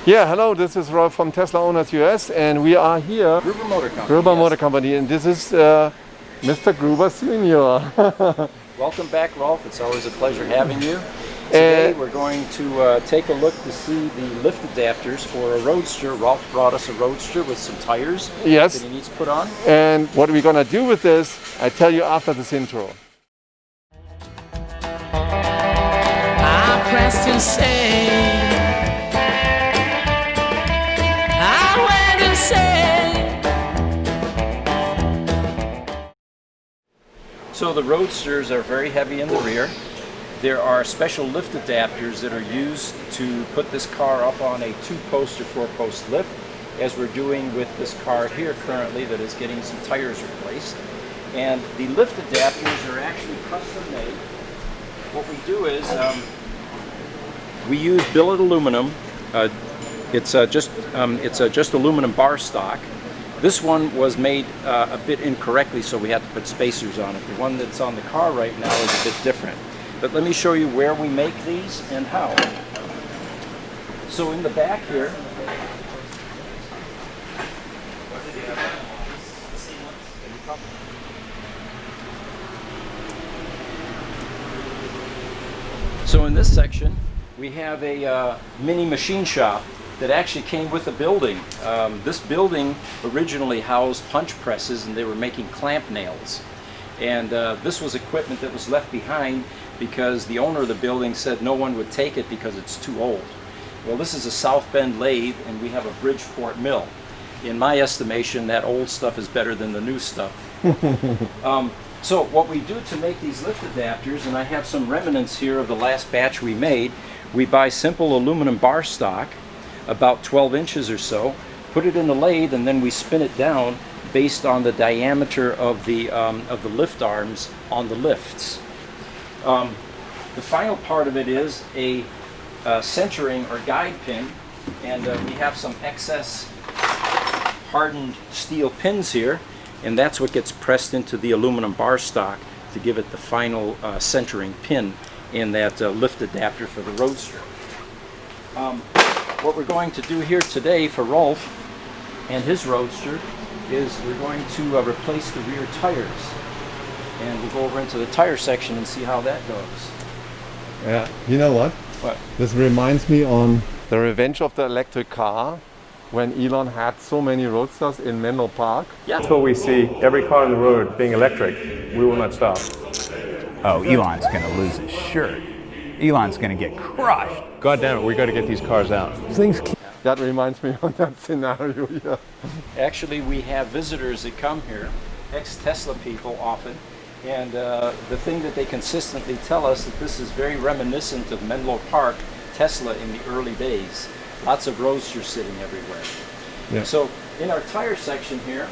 Yeah, hello, this is Rolf from Tesla Owners US, and we are here. Gruber Motor Company. Gruber yes. Motor Company, and this is Mr. Gruber Sr. Welcome back, Rolf. It's always a pleasure having you. Today we're going to take a look to see the lift adapters for a Roadster. Rolf brought us a Roadster with some tires Yes. that he needs put on. And what we're gonna do with this, I tell you after this intro. I pressed insane. I went insane. So the Roadsters are very heavy in the rear. There are special lift adapters that are used to put this car up on a 2-post or 4-post lift, as we're doing with this car here currently that is getting some tires replaced. And the lift adapters are actually custom made. What we do is we use billet aluminum. It's just aluminum bar stock. This one was made a bit incorrectly, so we had to put spacers on it. The one that's on the car right now is a bit different. But let me show you where we make these and how. So in the back here, so in this section, we have a mini machine shop that actually came with a building. This building originally housed punch presses, and they were making clamp nails. And this was equipment that was left behind because the owner of the building said no one would take it because it's too old. Well, this is a South Bend lathe, and we have a Bridgeport mill. In my estimation, that old stuff is better than the new stuff. So what we do to make these lift adapters, and I have some remnants here of the last batch we made, we buy simple aluminum bar stock, about 12 inches or so, put it in the lathe, and then we spin it down based on the diameter of the lift arms on the lifts. The final part of it is a centering or guide pin, and we have some excess hardened steel pins here, and that's what gets pressed into the aluminum bar stock to give it the final centering pin in that lift adapter for the Roadster. What we're going to do here today for Rolf and his Roadster is we're going to replace the rear tires, and we'll go over into the tire section and see how that goes. Yeah, you know what? What? This reminds me on the Revenge of the Electric Car, when Elon had so many Roadsters in Menlo Park. Yeah. Until we see every car on the road being electric, we will not stop. Oh, Elon's going to lose his shirt. Elon's going to get crushed. God damn it, we got to get these cars out. That reminds me of that scenario here. Actually, we have visitors that come here, ex-Tesla people often, and the thing that they consistently tell us that this is very reminiscent of Menlo Park, Tesla in the early days. Lots of Roadsters sitting everywhere. Yeah. So in our tire section here,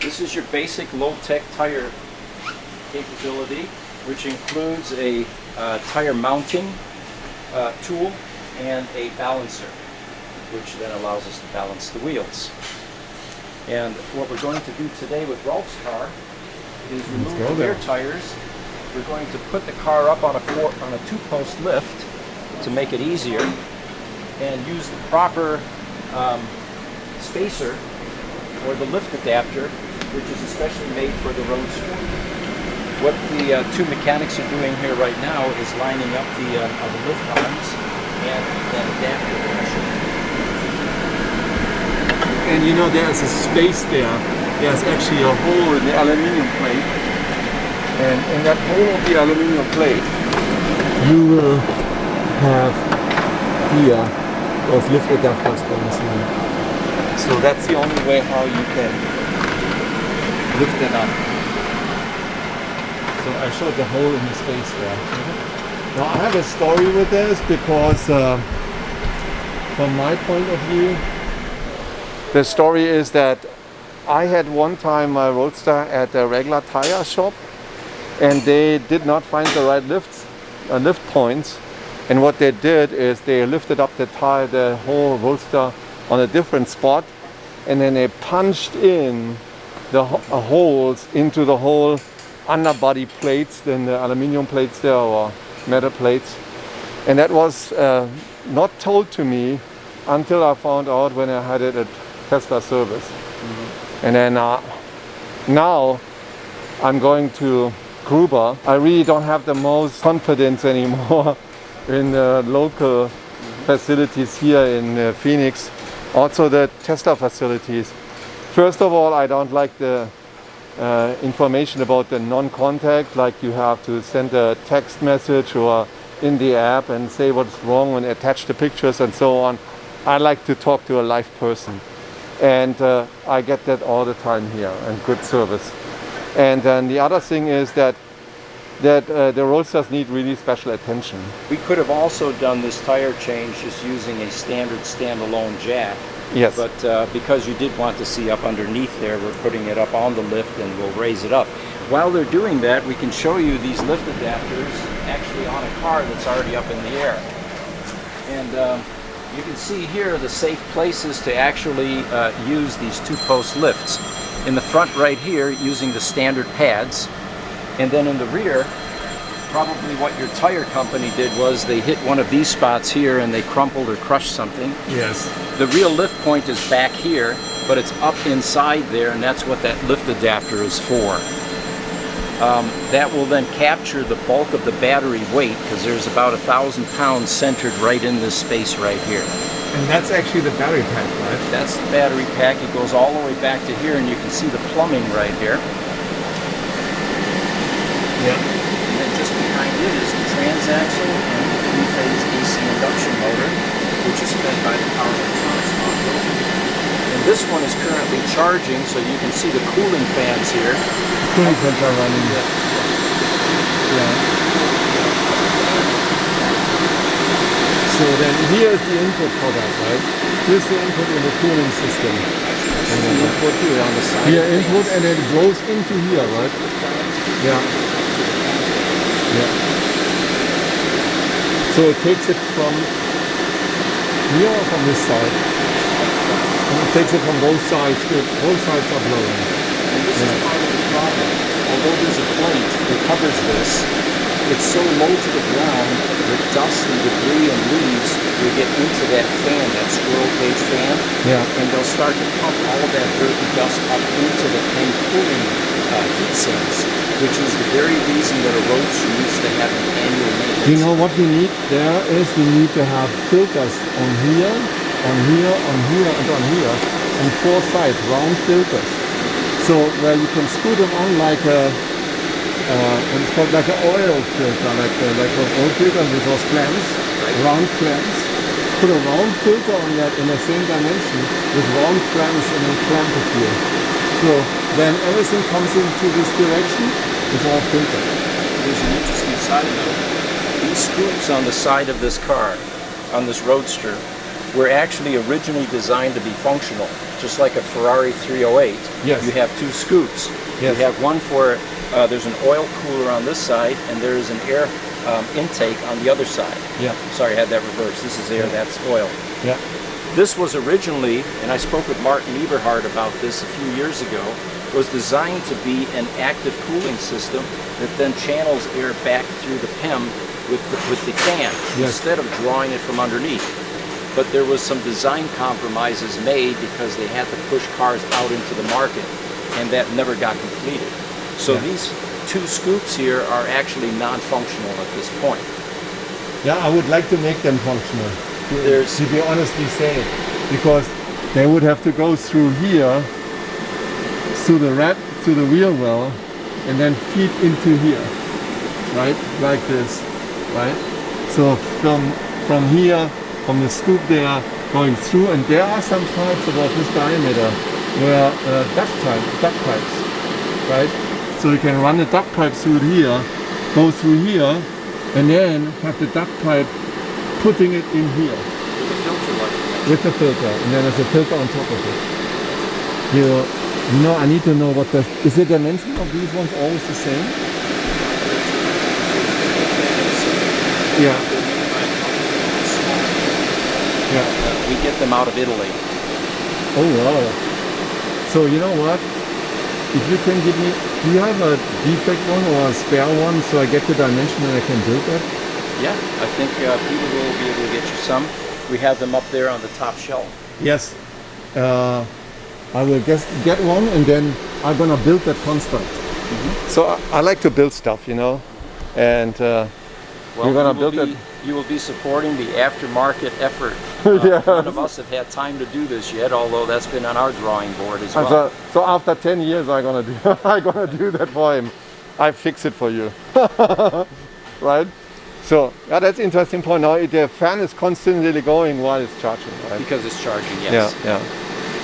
this is your basic low-tech tire capability, which includes a tire mounting tool and a balancer, which then allows us to balance the wheels. And what we're going to do today with Rolf's car is remove the rear tires. We're going to put the car up on a 2-post lift to make it easier, and use the proper spacer or the lift adapter, which is especially made for the Roadster. What the two mechanics are doing here right now is lining up the lift arms and that adapter. And you know, there's a space there. There's actually a hole in the aluminum plate. And in that hole of the aluminum plate, you will have here those lift adapters going. So that's the only way how you can lift it up. So I showed the hole in the space there. Now I have a story with this because from my point of view, the story is that I had one time my Roadster at a regular tire shop, and they did not find the right lift points, and what they did is they lifted up the whole Roadster on a different spot, and then they punched in the holes into the whole underbody plates, then the aluminum plates there, or metal plates. And that was not told to me until I found out when I had it at Tesla service. And then now I'm going to Gruber. I really don't have the most confidence anymore in local facilities here in Phoenix. Also the Tesla facilities. First of all, I don't like the information about the non-contact, like you have to send a text message or in the app and say what's wrong and attach the pictures and so on. I like to talk to a live person. And I get that all the time here, and good service. And then the other thing is that the Roadsters need really special attention. We could have also done this tire change just using a standard standalone jack. Yes. But because you did want to see up underneath there, we're putting it up on the lift and we'll raise it up. While they're doing that, we can show you these lift adapters actually on a car that's already up in the air. And you can see here the safe places to actually use these two-post lifts. In the front right here, using the standard pads. And then in the rear, probably what your tire company did was they hit one of these spots here and they crumpled or crushed something. Yes. The real lift point is back here, but it's up inside there, and that's what that lift adapter is for. That will then capture the bulk of the battery weight, because there's about 1,000 pounds centered right in this space right here. And that's actually the battery pack, right? That's the battery pack. It goes all the way back to here, and you can see the plumbing right here. Yeah. And then just behind it is the transaxle and the three-phase AC induction motor, which is fed by the power electronics module. And this one is currently charging, so you can see the cooling fans here. Cooling fans are running. Yeah. So then here is the input for that, right? Here's the input in the cooling system. And then input here on the side. Here input and then it goes into here, right? Yeah. Yeah. So it takes it from here or from this side? And it takes it from both sides. Good. Both sides are blowing. And this is part of the problem. Although there's a plate that covers this, it's so low to the ground that dust and debris and leaves will get into that fan, that squirrel cage fan, and they'll start to pump all of that dirt and dust up into the pen cooling heat sinks, which is the very reason that a Roadster needs to have an annual maintenance. You know what we need there is we need to have filters on here, on here, on here, and on here, on four sides, round filters. So where you can screw them on like a it's called like an oil filter, like an oil filter with those clamps, round clamps. Put a round filter on that in the same dimension with round clamps and a clamp here. So then everything comes into this direction with all filtered. There's an interesting side note. These scoops on the side of this car, on this Roadster, were actually originally designed to be functional, just like a Ferrari 308. Yes. You have two scoops. Yes. You have one for, there's an oil cooler on this side, and there's an air intake on the other side. Yeah. Sorry, I had that reversed. This is air, that's oil. Yeah. This was originally, and I spoke with Martin Eberhard about this a few years ago, was designed to be an active cooling system that then channels air back through the PEM with the fan, instead of drawing it from underneath. But there was some design compromises made because they had to push cars out into the market, and that never got completed. So these two scoops here are actually non-functional at this point. Yeah, I would like to make them functional, to be honestly say, because they would have to go through here, through the wheel well, and then feed into here, right? Like this, right? So from here, from the scoop there, going through, and there are some pipes about this diameter where duct pipes, right? So you can run the duct pipe through here, go through here, and then have the duct pipe putting it in here. With a filter like that. With a filter, and then there's a filter on top of it. You know, I need to know what is the dimension of these ones always the same? Yeah. Yeah. We get them out of Italy. Oh wow. So you know what? If you can give me, do you have a defect one or a spare one so I get the dimension and I can build that? Yeah, I think Peter will be able to get you some. We have them up there on the top shelf. Yes. I will get one, and then I'm gonna build that construct. So I like to build stuff, you know, and we're gonna build it. You will be supporting the aftermarket effort. Yes. None of us have had time to do this yet, although that's been on our drawing board as well. So after 10 years, I'm gonna do I'm gonna do that for him. I fix it for you, right? So yeah, that's interesting point. Now the fan is constantly going while it's charging, right? Because it's charging, yes. Yeah.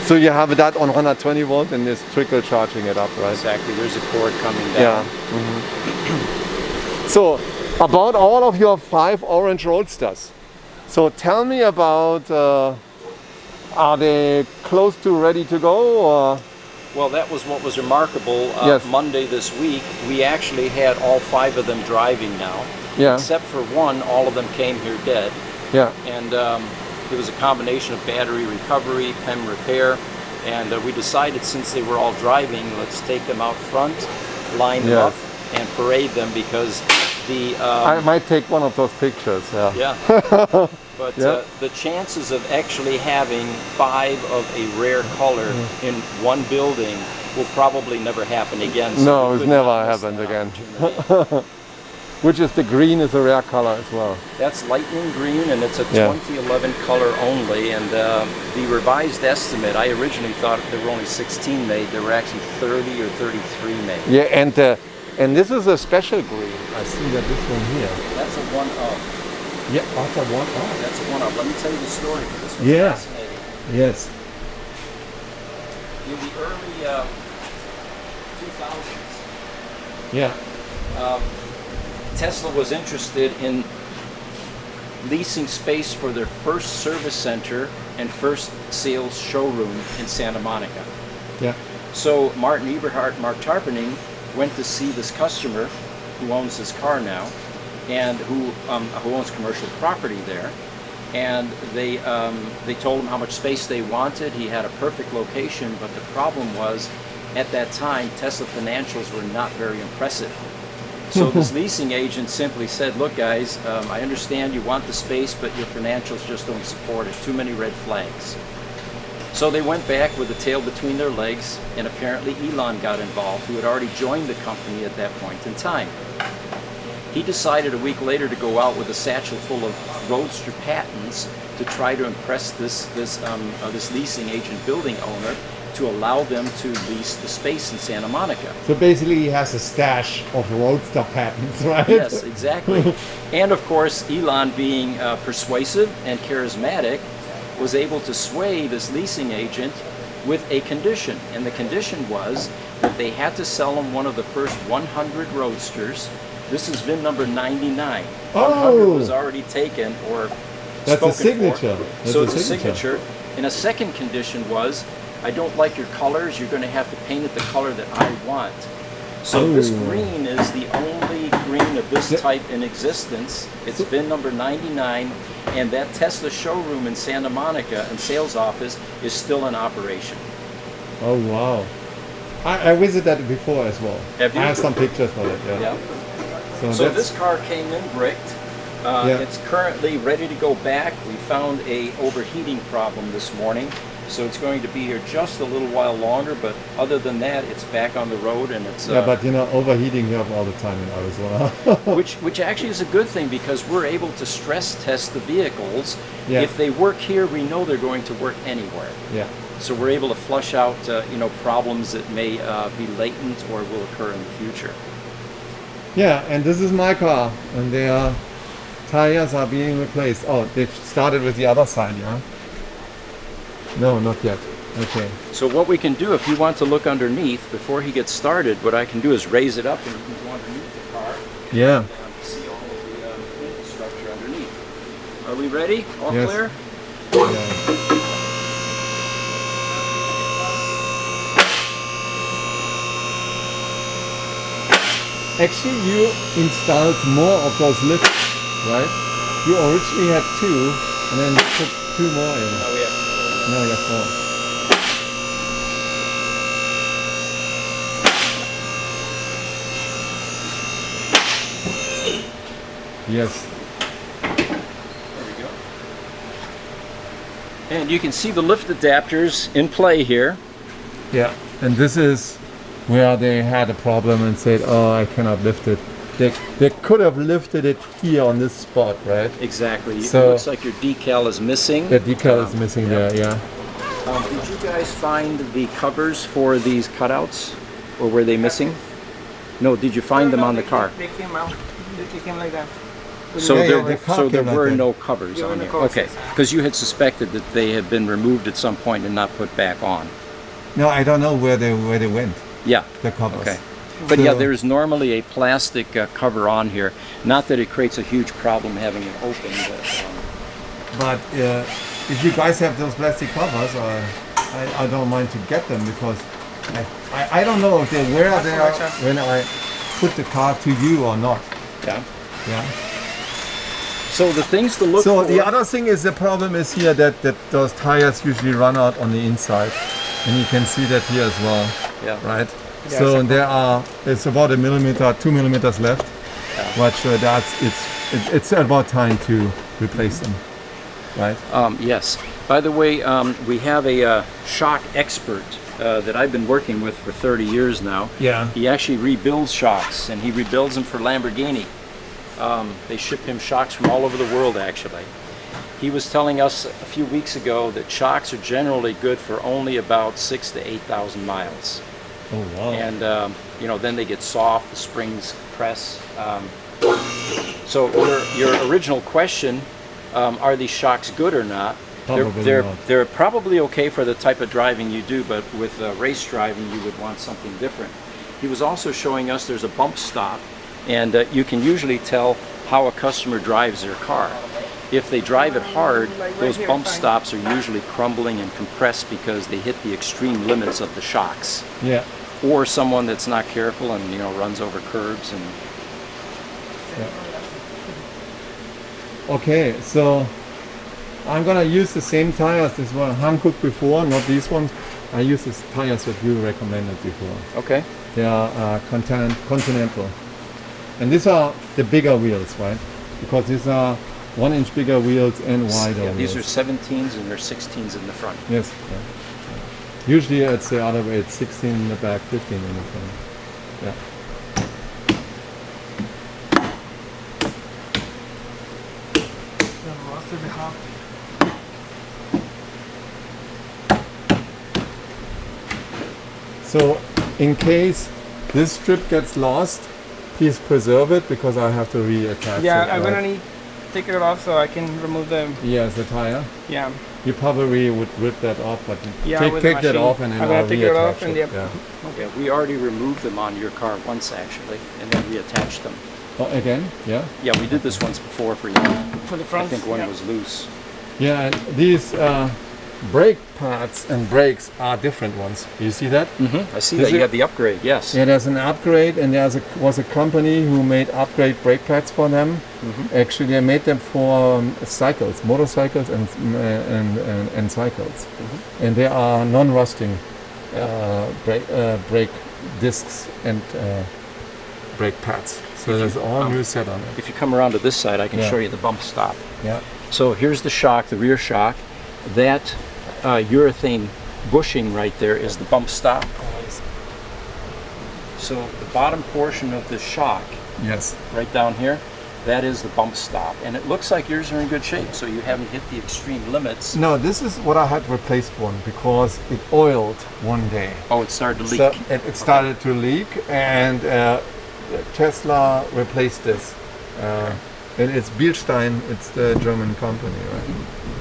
So you have that on 120 volt and it's trickle charging it up, right? Exactly. There's a cord coming down. Yeah. So about all of your 5 orange Roadsters. So tell me about, are they close to ready to go, or? Well, that was what was remarkable. Yes. Monday this week, we actually had all 5 of them driving now. Yeah. Except for one, all of them came here dead. Yeah. And it was a combination of battery recovery, PEM repair, and we decided since they were all driving, let's take them out front, line them up, and parade them because the... I might take one of those pictures, yeah. Yeah. But the chances of actually having 5 of a rare color in one building will probably never happen again. So no, it's never happened again. Which is the green is a rare color as well. That's lightning green, and it's a 2011 color only. And the revised estimate, I originally thought there were only 16 made. There were actually 30 or 33 made. Yeah, and this is a special green. I see that this one here. That's a one of. Yeah, that's a one of. That's a one of. Let me tell you the story, because this was fascinating. Yes. In the early 2000s. Yeah. Tesla was interested in leasing space for their first service center and first sales showroom in Santa Monica. Yeah. So Martin Eberhard, Mark Tarpening went to see this customer who owns this car now, and who owns commercial property there. And they told him how much space they wanted. He had a perfect location, but the problem was, at that time, Tesla financials were not very impressive. So this leasing agent simply said, look guys, I understand you want the space, but your financials just don't support it. Too many red flags. So they went back with the tail between their legs, and apparently Elon got involved, who had already joined the company at that point in time. He decided a week later to go out with a satchel full of Roadster patents to try to impress this leasing agent building owner to allow them to lease the space in Santa Monica. So basically he has a stash of Roadster patents, right? Yes, exactly. And of course, Elon, being persuasive and charismatic, was able to sway this leasing agent with a condition. And the condition was that they had to sell him one of the first 100 Roadsters. This is VIN number 99. 100 was already taken or that's spoken a signature. for. So it's a signature. And a second condition was, I don't like your colors, you're going to have to paint it the color that I want. So this green is the only green of this type in existence. It's VIN number 99, and that Tesla showroom in Santa Monica and sales office is still in operation. Oh wow. I visited that before as well. Have you? I have some pictures of it, yeah. So this car came in bricked. It's currently ready to go back. We found a overheating problem this morning, so it's going to be here just a little while longer, but other than that, it's back on the road, and it's... but you know, overheating you have all the time in Arizona. which actually is a good thing, because we're able to stress test the vehicles. Yeah. If they work here, we know they're going to work anywhere. Yeah. So we're able to flush out problems that may be latent or will occur in the future. Yeah, and this is my car, and their tires are being replaced. Oh, they've started with the other side, yeah? No, not yet. Okay. So what we can do, if you want to look underneath before he gets started, what I can do is raise it up and you can go underneath the car. Yeah. And see all of the infrastructure underneath. Are we ready? All clear? Yeah. Actually, you installed more of those lifts, right? You originally had 2, and then you put 2 more in. Oh, yeah. No, you have 4. Yes. And you can see the lift adapters in play here. Yeah, and this is where they had a problem and said, "Oh, I cannot lift it." They could have lifted it here on this spot, right? Exactly. So- it looks like your decal is missing. The decal is missing there. Yeah. Did you guys find the covers for these cutouts, or were they missing? No. Did you find them on the car? They came out. They came like that. So Yeah, there, yeah, the car so there came like were that. no covers There were on no here. covers, Okay, yes. because you had suspected that they had been removed at some point and not put back on. No, I don't know where they went. Yeah. The covers. Okay. But yeah, So- there's normally a plastic cover on here. Not that it creates a huge problem having it open, but But if you guys have those plastic covers, I don't mind to get them because I don't know if they were there when I put the car to you or not. yeah. Yeah. So the things to look So for. the other thing is the problem is here that those tires usually run out on the inside, and you can see that here as well, Yeah. right? Yeah, So so it's about 1 millimeter, 2 millimeters left, but it's about time to replace them, right? Yes. By the way, we have a shock expert that I've been working with for 30 years now. Yeah. He actually rebuilds shocks, and he rebuilds them for Lamborghini. They ship him shocks from all over the world, actually. He was telling us a few weeks ago that shocks are generally good for only about 6,000 to 8,000 miles. Oh wow. And then they get soft, the springs press. So your original question, are these shocks good or not? Probably not. They're probably okay for the type of driving you do, but with race driving you would want something different. He was also showing us there's a bump stop, and you can usually tell how a customer drives their car. If they drive it hard, those bump stops are usually crumbling and compressed because they hit the extreme limits of the shocks. Yeah. Or someone that's not careful and runs over curbs and Okay, so I'm gonna use the same tires. This one Hankook before, not these ones. I use the tires that you recommended before. okay. They are Continental, and these are the bigger wheels, right? Because these are 1 inch bigger wheels and wider. Yeah, these are wheels. 17s and they're 16s in the front. Yes. Yeah. Usually it's the other way. It's 16 in the back, 15 in the front. Yeah. So, in case this strip gets lost, please preserve it because I have to reattach Yeah, it. I'm right? gonna need take it off so I can remove the. Yes, the tire. Yeah. You probably would rip that off, but Yeah, take with the that machine. off and then I'm gonna I'll take it reattach off and it. yeah. Yeah, we already removed them on your car once actually, and then reattached them. Oh, again? Yeah. Yeah, we did this once before for you. For the I front. think one yeah. was loose. Yeah, and these brake pads and brakes are different ones. You see that? I see Is that you it- have the upgrade. Yes. Yeah, there's an upgrade, and was a company who made upgrade brake pads for them. Actually, they made them for cycles, motorcycles, and cycles, and they are non-rusting brake discs and brake pads. So there's all new set on it. If you come around to this side, I can Yeah. show you the bump stop. Yeah. So here's the shock, the rear shock. That urethane bushing right there is the bump stop. So the bottom portion of the shock, Yes. right down here, that is the bump stop. And it looks like yours are in good shape, so you haven't hit the extreme limits. No, this is what I had replaced one because it oiled one day. Oh, it started to leak. So it started to leak, and Tesla replaced this. And it's Bilstein, it's the German company, right?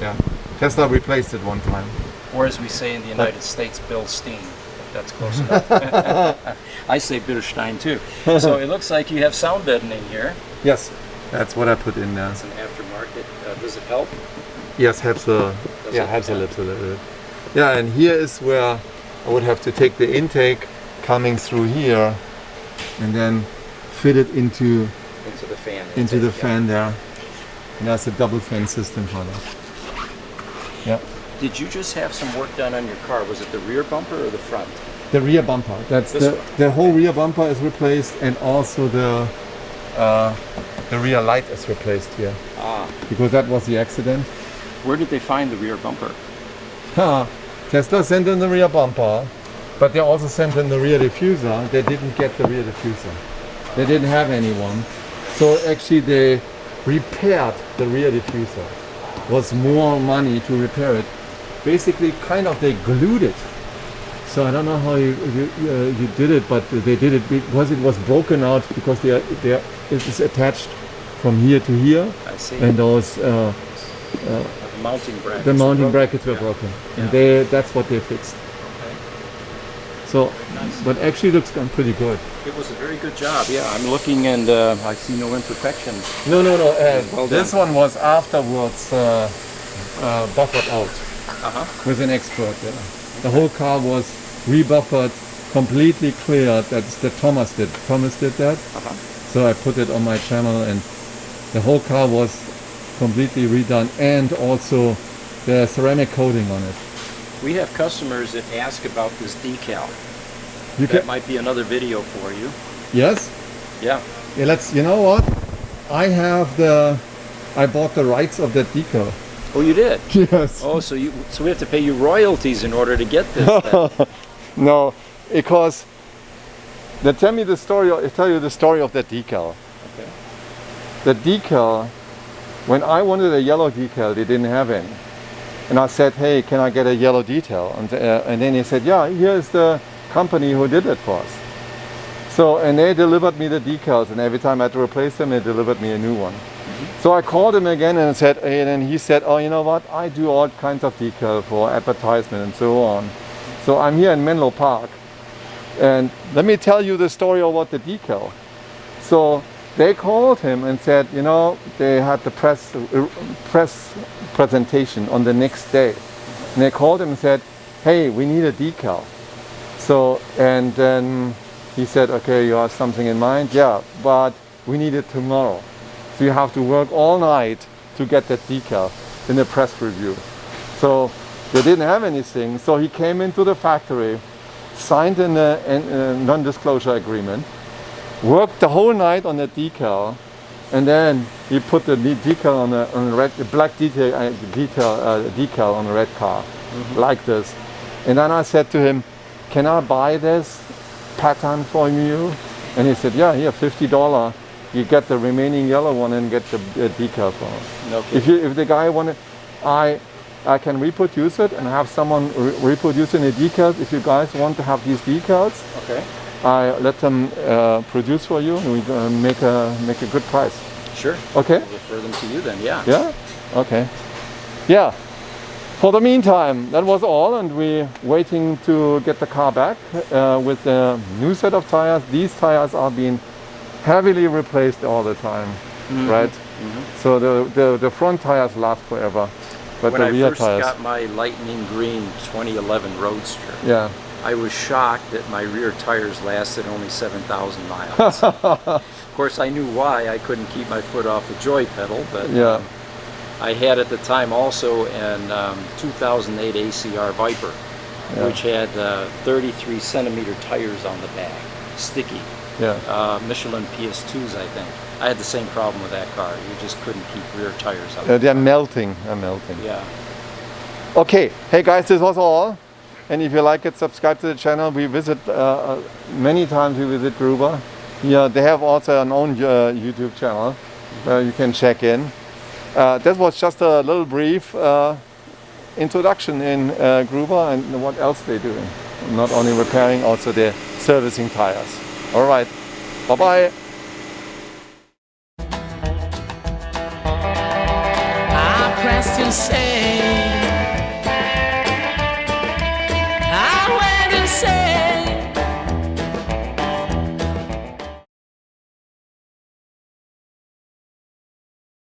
Yeah. Tesla replaced it one time. Or as we say in the United States, Bill Steen. That's close enough. I say Bitterstein too. So it looks like you have sound deadening here. Yes, that's what I put in there. It's an aftermarket. Does it help? Yes, helps a helps a little bit. Yeah, and here is where I would have to take the intake coming through here, and then fit it into Into the fan. the intake, fan there. And that's a double fan system for that. Yeah. Did you just have some work done on your car? Was it the rear bumper or the front? The rear bumper. That's This one. the whole rear bumper is replaced, and also the rear light is replaced here Ah. because that was the accident. Where did they find the rear bumper? Tesla sent in the rear bumper, but they also sent in the rear diffuser. They didn't get the rear diffuser. They didn't have anyone. So actually they repaired the rear diffuser. Was more money to repair it. Basically, kind of they glued it. So I don't know how you did it, but they did it because it was broken out because it is attached from here to here. I see. And those The mounting brackets. the mounting are broken. brackets were Yeah. broken, and Yeah. that's what they fixed. Okay. So, Nice. but actually looks pretty good. It was a very good job. Yeah, I'm looking and I see no imperfections. No. Well This done. one was afterwards buffered out Uh-huh. with an expert. Yeah. The whole car was rebuffered, completely cleared. That's the Thomas did. Thomas did that. Uh-huh. So I put it on my channel, and the whole car was completely redone, and also the ceramic coating on it. We have customers that ask about this decal. You That can, might be another video for you. yes. Yeah. Yeah, you know what? I bought the rights of that decal. Oh, you did? Yes. Oh, so we have to pay you royalties in order to get this then. No, because they tell you the story of that decal. Okay. The decal, when I wanted a yellow decal, they didn't have any. And I said, hey, can I get a yellow detail? And then he said, yeah, here's the company who did it for us. So, and they delivered me the decals, and every time I had to replace them, they delivered me a new one. So I called him again and said, hey, and then he said, oh, you know what? I do all kinds of decal for advertisement and so on. So I'm here in Menlo Park. And let me tell you the story about the decal. So they called him and said, you know, they had the press presentation on the next day. And they called him and said, hey, we need a decal. So, and then he said, okay, you have something in mind? Yeah, but we need it tomorrow. So you have to work all night to get that decal in the press review. So they didn't have anything. So he came into the factory, signed a non-disclosure agreement, worked the whole night on the decal, and then he put the decal on a red, black decal on a red car, like this. And then I said to him, can I buy this pattern for you? And he said, yeah, here, $50. You get the remaining yellow one and get the decal for it. Okay. If the guy wanted, I can reproduce it and have someone reproducing the decals. If you guys want to have these decals, Okay. I let them produce for you, and we make a good price. Sure. Okay? We'll refer them to you then, yeah. Yeah? Okay. Yeah. For the meantime, that was all, and we're waiting to get the car back with the new set of tires. These tires are being heavily replaced all the time, right? So the front tires last forever, but When the I rear first tires. got my lightning green 2011 Roadster, Yeah. I was shocked that my rear tires lasted only 7,000 miles. Of course, I knew why. I couldn't keep my foot off the joy pedal, but Yeah. I had at the time also an 2008 ACR Viper, which had 33 centimeter tires on the back, sticky. Yeah. Michelin PS2s, I think. I had the same problem with that car. You just couldn't keep rear tires on. They're melting. They're melting. Yeah. Okay. Hey guys, this was all. And if you like it, subscribe to the channel. We visit many times. We visit Gruber. Yeah, they have also an own YouTube channel where you can check in. That was just a little brief introduction in Gruber and what else they're doing. Not only repairing, also they're servicing tires. All right. Bye bye. I pressed and say, I went and said.